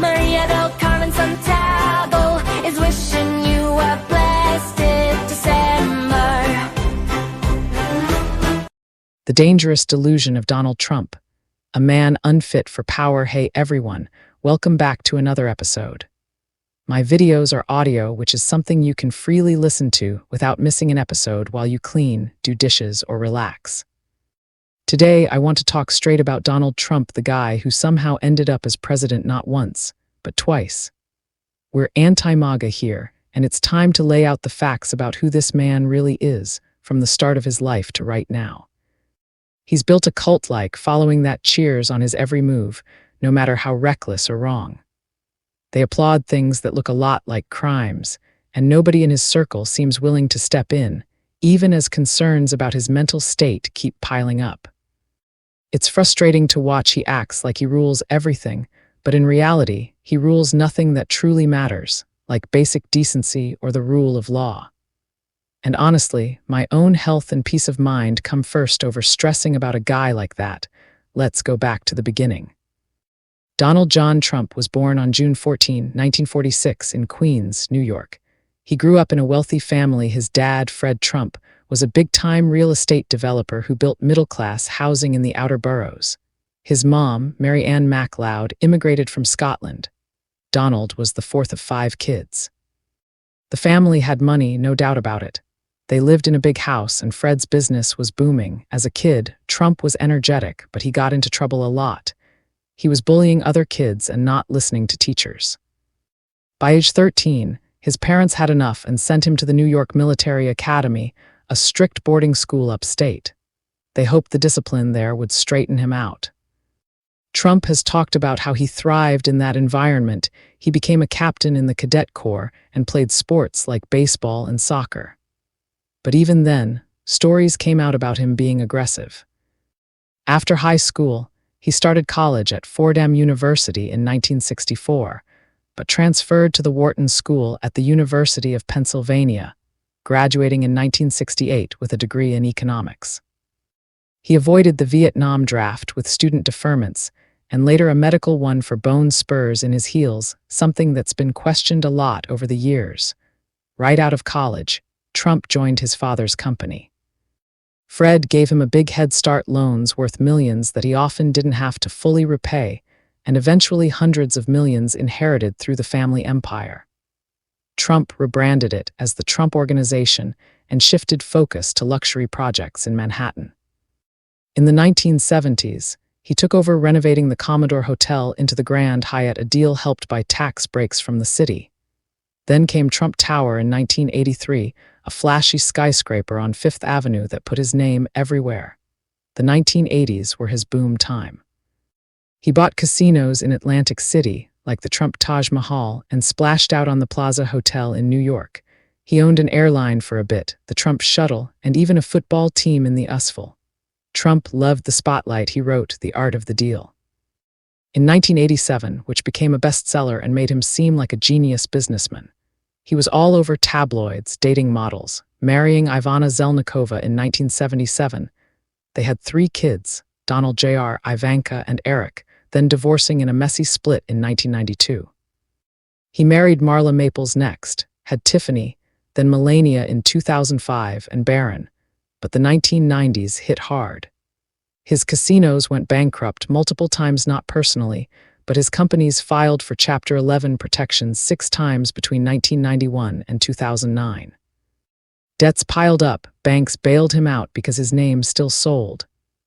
Maria del Carmen Santiago is wishing you a blessed December. The dangerous delusion of Donald Trump, a man unfit for power. Hey everyone, welcome back to another episode. My videos are audio, which is something you can freely listen to without missing an episode while you clean, do dishes, or relax. Today, I want to talk straight about Donald Trump, the guy who somehow ended up as president not once, but twice. We're anti-MAGA here, and it's time to lay out the facts about who this man really is, from the start of his life to right now. He's built a cult-like following that cheers on his every move, no matter how reckless or wrong. They applaud things that look a lot like crimes, and nobody in his circle seems willing to step in, even as concerns about his mental state keep piling up. It's frustrating to watch. He acts like he rules everything, but in reality, he rules nothing that truly matters, like basic decency or the rule of law. And honestly, my own health and peace of mind come first over stressing about a guy like that. Let's go back to the beginning. Donald John Trump was born on June 14, 1946 in Queens, New York. He grew up in a wealthy family. His dad, Fred Trump, was a big-time real estate developer who built middle-class housing in the outer boroughs. His mom, Mary Ann MacLeod, immigrated from Scotland. Donald was the fourth of 5 kids. The family had money, no doubt about it. They lived in a big house, and Fred's business was booming. As a kid, Trump was energetic, but he got into trouble a lot. He was bullying other kids and not listening to teachers. By age 13, his parents had enough and sent him to the New York Military Academy, a strict boarding school upstate. They hoped the discipline there would straighten him out. Trump has talked about how he thrived in that environment. He became a captain in the cadet corps and played sports like baseball and soccer. But even then, stories came out about him being aggressive. After high school, he started college at Fordham University in 1964, but transferred to the Wharton School at the University of Pennsylvania, graduating in 1968 with a degree in economics. He avoided the Vietnam draft with student deferments, and later a medical one for bone spurs in his heels, something that's been questioned a lot over the years. Right out of college, Trump joined his father's company. Fred gave him a big head start, loans worth millions that he often didn't have to fully repay, and eventually hundreds of millions inherited through the family empire. Trump rebranded it as the Trump Organization and shifted focus to luxury projects in Manhattan. In the 1970s, he took over renovating the Commodore Hotel into the Grand Hyatt, a deal helped by tax breaks from the city. Then came Trump Tower in 1983, a flashy skyscraper on Fifth Avenue that put his name everywhere. The 1980s were his boom time. He bought casinos in Atlantic City, like the Trump Taj Mahal, and splashed out on the Plaza Hotel in New York. He owned an airline for a bit, the Trump Shuttle, and even a football team in the USFL. Trump loved the spotlight. He wrote The Art of the Deal in 1987, which became a bestseller and made him seem like a genius businessman. He was all over tabloids, dating models, marrying Ivana Zelnikova in 1977. They had 3 kids, Donald Jr., Ivanka, and Eric, then divorcing in a messy split in 1992. He married Marla Maples next, had Tiffany, then Melania in 2005, and Barron, but the 1990s hit hard. His casinos went bankrupt multiple times, not personally, but his companies filed for Chapter 11 protections 6 times between 1991 and 2009. Debts piled up, banks bailed him out because his name still sold.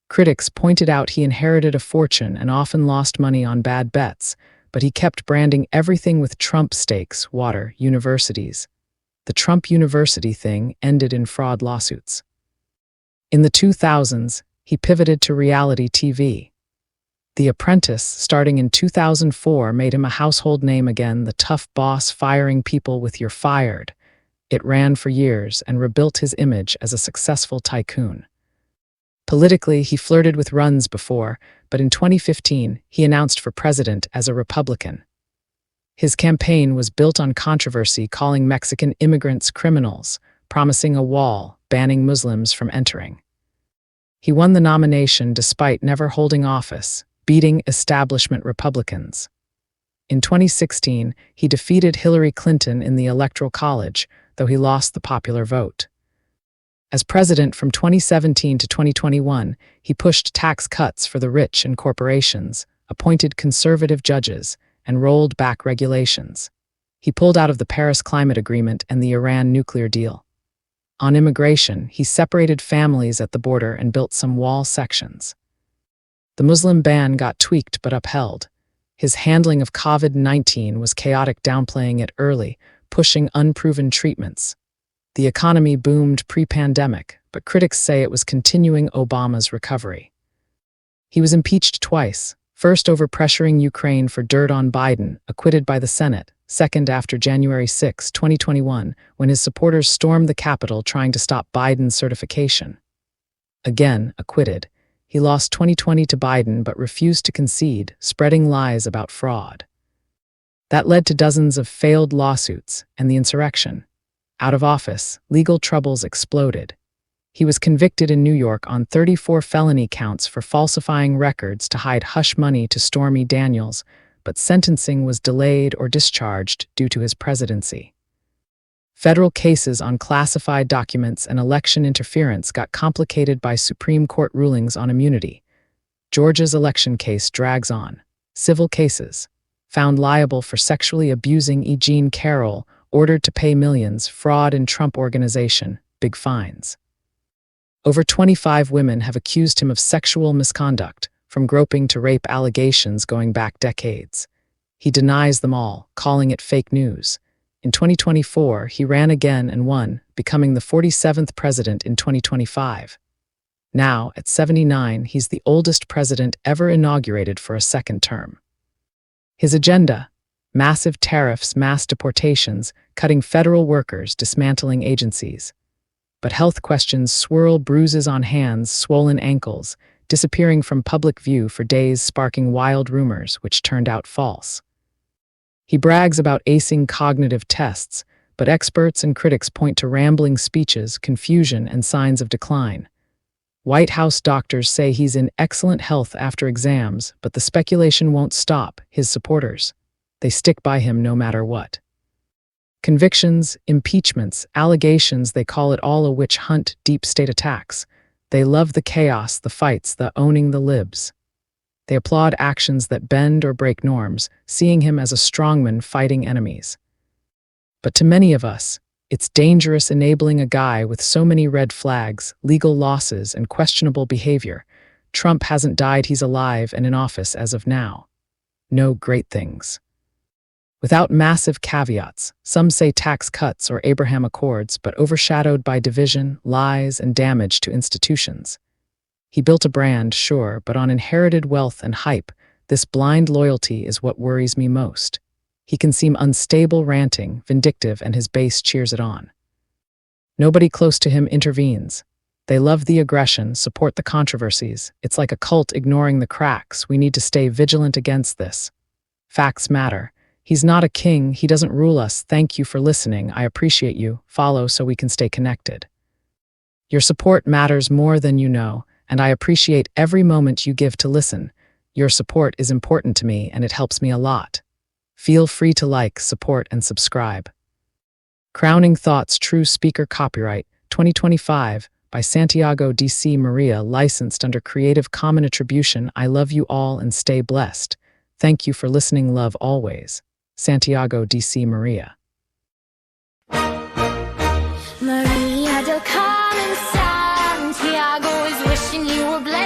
Critics pointed out he inherited a fortune and often lost money on bad bets, but he kept branding everything with Trump stakes, water, universities. The Trump University thing ended in fraud lawsuits. In the 2000s, he pivoted to reality TV. The Apprentice, starting in 2004, made him a household name again, the tough boss firing people with "you're fired." It ran for years and rebuilt his image as a successful tycoon. Politically, he flirted with runs before, but in 2015, he announced for president as a Republican. His campaign was built on controversy, calling Mexican immigrants criminals, promising a wall, banning Muslims from entering. He won the nomination despite never holding office, beating establishment Republicans. In 2016, he defeated Hillary Clinton in the Electoral College, though he lost the popular vote. As president from 2017 to 2021, he pushed tax cuts for the rich and corporations, appointed conservative judges, and rolled back regulations. He pulled out of the Paris Climate Agreement and the Iran nuclear deal. On immigration, he separated families at the border and built some wall sections. The Muslim ban got tweaked but upheld. His handling of COVID-19 was chaotic, downplaying it early, pushing unproven treatments. The economy boomed pre-pandemic, but critics say it was continuing Obama's recovery. He was impeached twice, first over pressuring Ukraine for dirt on Biden, acquitted by the Senate, second after January 6, 2021, when his supporters stormed the Capitol trying to stop Biden's certification. Again, acquitted. He lost 2020 to Biden but refused to concede, spreading lies about fraud. That led to dozens of failed lawsuits and the insurrection. Out of office, legal troubles exploded. He was convicted in New York on 34 felony counts for falsifying records to hide hush money to Stormy Daniels, but sentencing was delayed or discharged due to his presidency. Federal cases on classified documents and election interference got complicated by Supreme Court rulings on immunity. Georgia's election case drags on. Civil cases. Found liable for sexually abusing E. Jean Carroll, ordered to pay millions, fraud in Trump Organization, big fines. Over 25 women have accused him of sexual misconduct, from groping to rape allegations going back decades. He denies them all, calling it fake news. In 2024, he ran again and won, becoming the 47th president in 2025. Now, at 79, he's the oldest president ever inaugurated for a second term. His agenda: massive tariffs, mass deportations, cutting federal workers, dismantling agencies. But health questions swirl: bruises on hands, swollen ankles, disappearing from public view for days, sparking wild rumors which turned out false. He brags about acing cognitive tests, but experts and critics point to rambling speeches, confusion, and signs of decline. White House doctors say he's in excellent health after exams, but the speculation won't stop. His supporters, they stick by him no matter what. Convictions, impeachments, allegations, they call it all a witch hunt, deep state attacks. They love the chaos, the fights, the owning the libs. They applaud actions that bend or break norms, seeing him as a strongman fighting enemies. But to many of us, it's dangerous enabling a guy with so many red flags, legal losses, and questionable behavior. Trump hasn't died, he's alive and in office as of now. No great things. Without massive caveats, some say tax cuts or Abraham Accords, but overshadowed by division, lies, and damage to institutions. He built a brand, sure, but on inherited wealth and hype. This blind loyalty is what worries me most. He can seem unstable, ranting, vindictive, and his base cheers it on. Nobody close to him intervenes. They love the aggression, support the controversies. It's like a cult ignoring the cracks. We need to stay vigilant against this. Facts matter. He's not a king. He doesn't rule us. Thank you for listening. I appreciate you. Follow so we can stay connected. Your support matters more than you know, and I appreciate every moment you give to listen. Your support is important to me, and it helps me a lot. Feel free to like, support, and subscribe. Crowning Thoughts, True Speaker, copyright 2025 by Santiago D.C. Maria, licensed under Creative Commons Attribution. I love you all and stay blessed. Thank you for listening. Love always. Santiago D.C. Maria. Maria del Carmen Santiago is wishing you a blessed